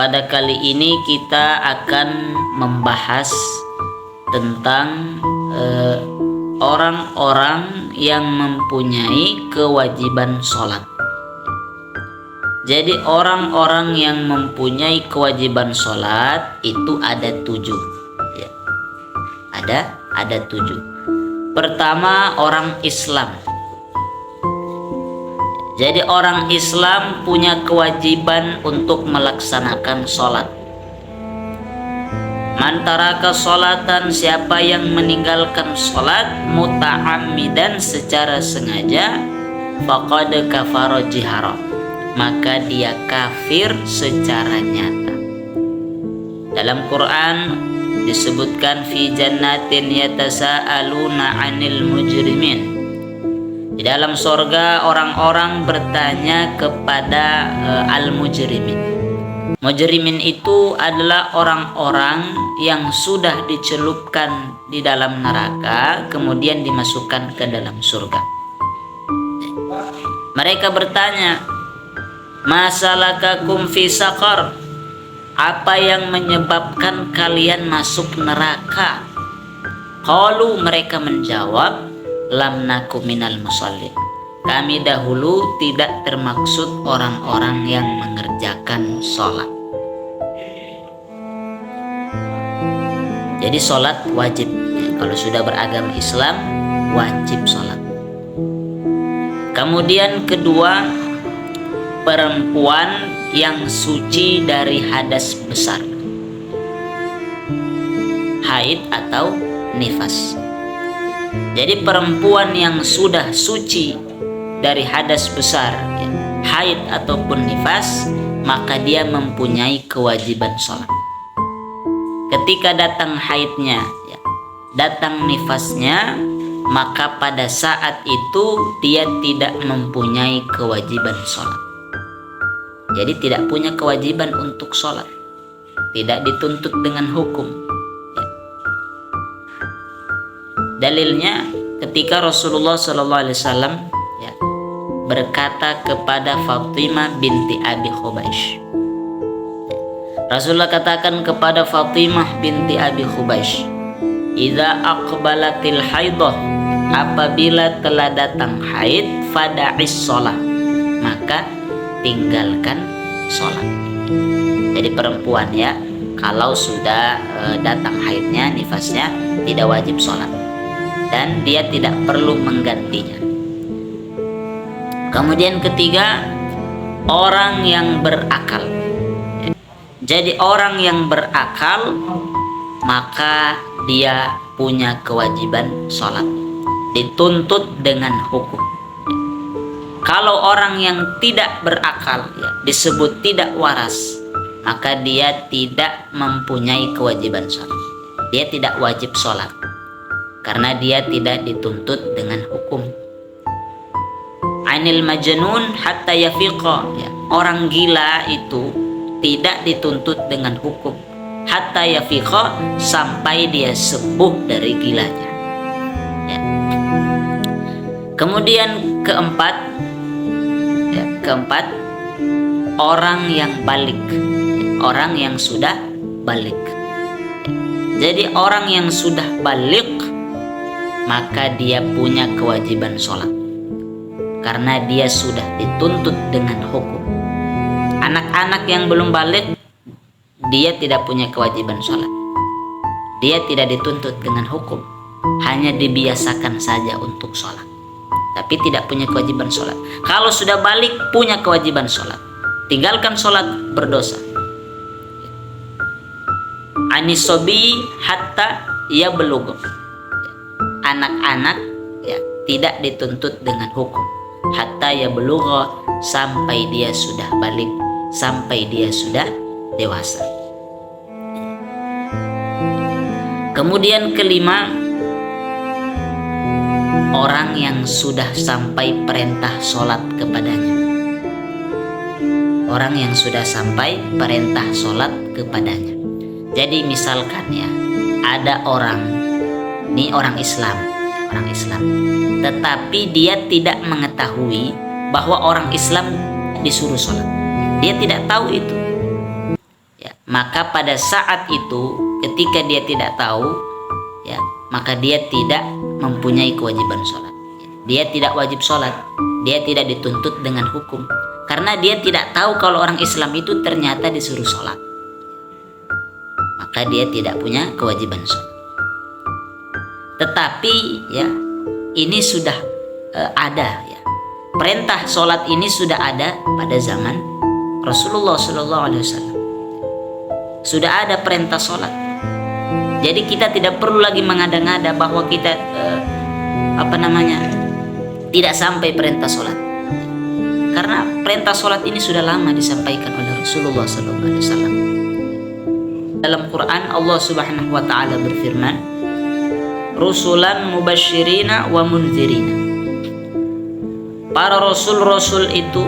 Pada kali ini kita akan membahas tentang orang-orang yang mempunyai kewajiban sholat. Jadi orang-orang yang mempunyai kewajiban sholat itu ada 7. Ya. Ada 7. Pertama, orang Islam. Jadi orang Islam punya kewajiban untuk melaksanakan sholat. Man taraka sholatan, siapa yang meninggalkan sholat muta'ammidan secara sengaja, faqad kafara jihara, maka dia kafir secara nyata. Dalam Quran disebutkan fi jannatin yatasaaluna 'anil mujrimin. Di dalam sorga orang-orang bertanya kepada al-mujrimin. Mujrimin itu adalah orang-orang yang sudah dicelupkan di dalam neraka kemudian dimasukkan ke dalam surga. Mereka bertanya, masalakakum fi saqar, apa yang menyebabkan kalian masuk neraka? Qalu, mereka menjawab, lam naku minal musallin, kami dahulu tidak termaksud orang-orang yang mengerjakan sholat. Jadi sholat wajib. Kalau sudah beragama Islam wajib sholat. Kemudian kedua, perempuan yang suci dari hadas besar, haid atau nifas. Jadi perempuan yang sudah suci dari hadas besar, ya, haid ataupun nifas, maka dia mempunyai kewajiban sholat. Ketika datang haidnya, ya, datang nifasnya, maka pada saat itu dia tidak mempunyai kewajiban sholat. Jadi tidak punya kewajiban untuk sholat, tidak dituntut dengan hukum. Dalilnya ketika Rasulullah SAW ya, berkata kepada Fatimah binti Abi Khubaysh. Rasulullah katakan kepada Fatimah binti Abi Khubaysh, "Idza aqbalatil haidah, apabila telah datang haid, fada'is shalah, maka tinggalkan sholat." Jadi perempuan ya, kalau sudah datang haidnya, nifasnya, tidak wajib sholat dan dia tidak perlu menggantinya. Kemudian ketiga, orang yang berakal. Jadi orang yang berakal maka dia punya kewajiban sholat, dituntut dengan hukum. Kalau orang yang tidak berakal ya, disebut tidak waras, maka dia tidak mempunyai kewajiban sholat. Dia tidak wajib sholat karena dia tidak dituntut dengan hukum. Anil majnun hatta yafiqa, ya, orang gila itu tidak dituntut dengan hukum hatta yafiqa, sampai dia sembuh dari gilanya, ya. Kemudian keempat, orang yang balik, orang yang sudah balik. Jadi orang yang sudah balik maka dia punya kewajiban sholat karena dia sudah dituntut dengan hukum. Anak-anak yang belum balik, dia tidak punya kewajiban sholat, dia tidak dituntut dengan hukum, hanya dibiasakan saja untuk sholat, tapi tidak punya kewajiban sholat. Kalau sudah balik punya kewajiban sholat, tinggalkan sholat berdosa. Anisobi hatta ia belum, anak-anak ya, tidak dituntut dengan hukum hatta ya belugha, sampai dia sudah balik, sampai dia sudah dewasa. Kemudian kelima, orang yang sudah sampai perintah sholat kepadanya. Orang yang sudah sampai perintah sholat kepadanya. Jadi misalkan ya, ada orang, ini orang Islam, tetapi dia tidak mengetahui bahwa orang Islam disuruh sholat. Dia tidak tahu itu. Ya, maka pada saat itu ketika dia tidak tahu, ya, maka dia tidak mempunyai kewajiban sholat. Dia tidak wajib sholat, dia tidak dituntut dengan hukum, karena dia tidak tahu kalau orang Islam itu ternyata disuruh sholat. Maka dia tidak punya kewajiban sholat. Tetapi ya, ini sudah ada, ya. Perintah sholat ini sudah ada pada zaman Rasulullah SAW. Sudah ada perintah sholat. Jadi kita tidak perlu lagi mengada-ngada bahwa kita tidak sampai perintah sholat. Karena perintah sholat ini sudah lama disampaikan oleh Rasulullah SAW. Dalam Quran Allah Subhanahu wa taala berfirman, "Rusulan mubasyirina wa mundzirina." Para rasul-rasul itu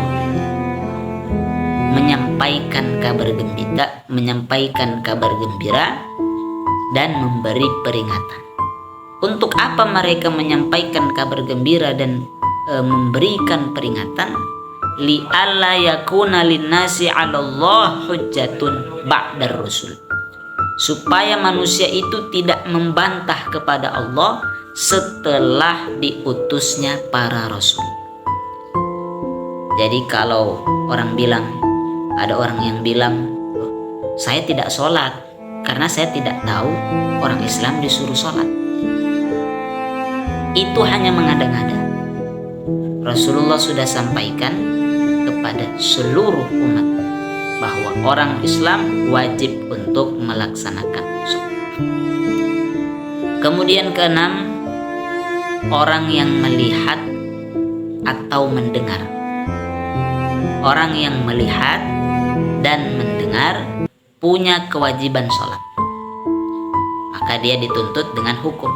menyampaikan kabar gembira dan memberi peringatan. Untuk apa mereka menyampaikan kabar gembira dan memberikan peringatan? Li'alla yakuna linnasi 'alallah hujjatun ba'dar rusul. Supaya manusia itu tidak membantah kepada Allah setelah diutusnya para rasul. Jadi kalau ada orang yang bilang, saya tidak sholat karena saya tidak tahu orang Islam disuruh sholat, itu hanya mengada-ngada. Rasulullah sudah sampaikan kepada seluruh umat bahwa orang Islam wajib untuk melaksanakan sholat. Kemudian keenam, orang yang melihat atau mendengar. Orang yang melihat dan mendengar punya kewajiban sholat, maka dia dituntut dengan hukum.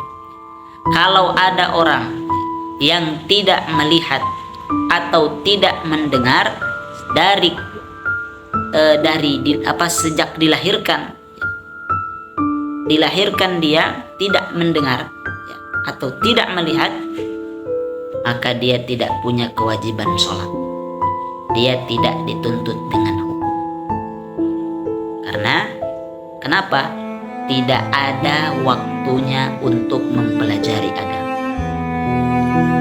Kalau ada orang yang tidak melihat atau tidak mendengar sejak dilahirkan dia tidak mendengar atau tidak melihat, maka dia tidak punya kewajiban sholat. Dia tidak dituntut dengan hukum. Karena kenapa? Tidak ada waktunya untuk mempelajari agama.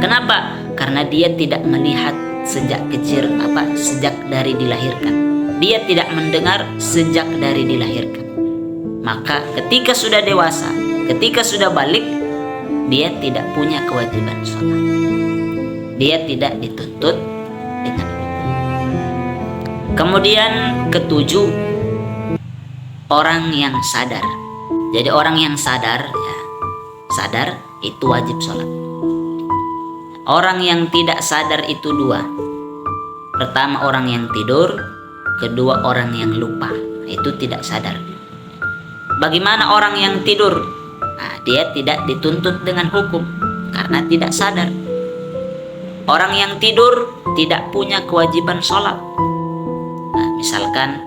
Kenapa? Karena dia tidak melihat sejak kecil, sejak dari dilahirkan. Dia tidak mendengar sejak dari dilahirkan. Maka ketika sudah dewasa, ketika sudah balik, dia tidak punya kewajiban sholat. Dia tidak dituntut dengan hukum. Kemudian ketujuh, orang yang sadar. Jadi orang yang sadar itu wajib sholat. Orang yang tidak sadar itu dua. Pertama orang yang tidur, kedua orang yang lupa, itu tidak sadar. Bagaimana orang yang tidur? Dia tidak dituntut dengan hukum karena tidak sadar. Orang yang tidur tidak punya kewajiban sholat. Misalkan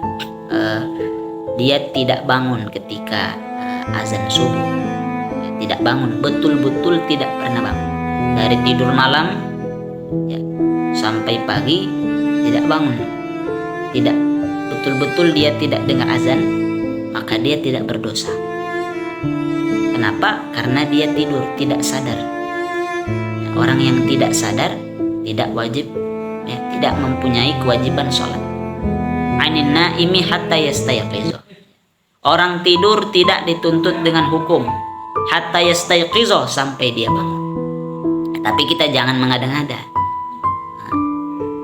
dia tidak bangun ketika azan subuh, tidak bangun, betul-betul tidak pernah bangun. Dari tidur malam sampai pagi tidak bangun, tidak betul-betul dia tidak dengar azan, maka dia tidak berdosa. Kenapa? Karena dia tidur, tidak sadar. Orang yang tidak sadar tidak wajib, tidak mempunyai kewajiban sholat. Anin naimi hatta yastayqizo. Orang tidur tidak dituntut dengan hukum hatta yastayqizo, sampai dia bangun. Tapi kita jangan mengada-ngada.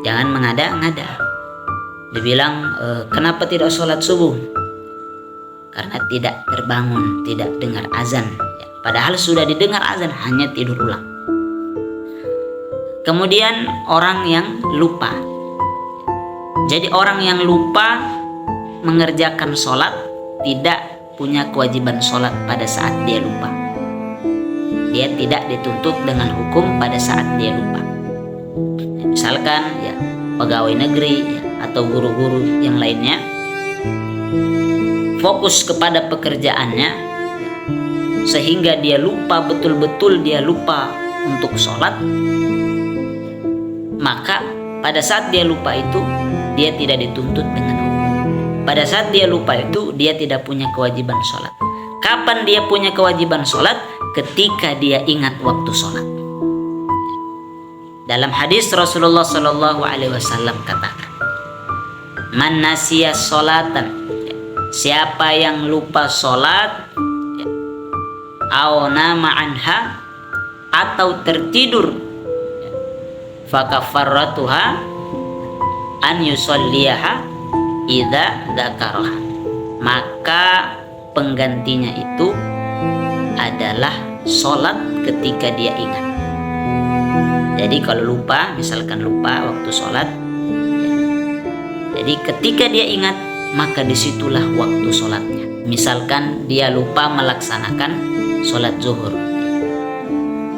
Jangan mengada-ngada. Dibilang kenapa tidak sholat subuh? Karena tidak terbangun, tidak dengar azan. Padahal sudah didengar azan, hanya tidur ulang. Kemudian orang yang lupa. Jadi orang yang lupa mengerjakan sholat tidak punya kewajiban sholat pada saat dia lupa. Dia tidak dituntut dengan hukum pada saat dia lupa. Misalkan pegawai negeri atau guru-guru yang lainnya fokus kepada pekerjaannya sehingga dia lupa, betul-betul dia lupa untuk sholat, maka pada saat dia lupa itu dia tidak dituntut dengan hukum. Pada saat dia lupa itu, dia tidak punya kewajiban sholat. Kapan dia punya kewajiban sholat? Ketika dia ingat waktu sholat. Dalam hadis Rasulullah Shallallahu Alaihi Wasallam katakan, "Man nasiya sholatan," siapa yang lupa sholat, "aw nama anha," atau tertidur, "fakafarratuha an yusolliyaha idza dzakaraha," maka penggantinya itu adalah sholat ketika dia ingat. Jadi kalau lupa, misalkan lupa waktu sholat, jadi ketika dia ingat, maka disitulah waktu sholatnya. Misalkan dia lupa melaksanakan sholat zuhur,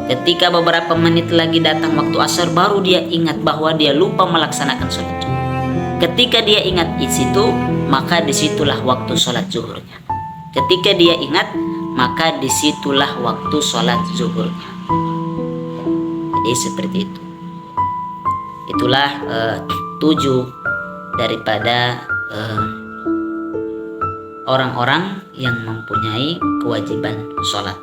ketika beberapa menit lagi datang waktu asar, baru dia ingat bahwa dia lupa melaksanakan sholat zuhur. Ketika dia ingat di situ, maka disitulah waktu sholat zuhurnya. Ketika dia ingat, maka disitulah waktu sholat zuhurnya. Jadi seperti itu. Itulah 7 daripada orang-orang yang mempunyai kewajiban sholat.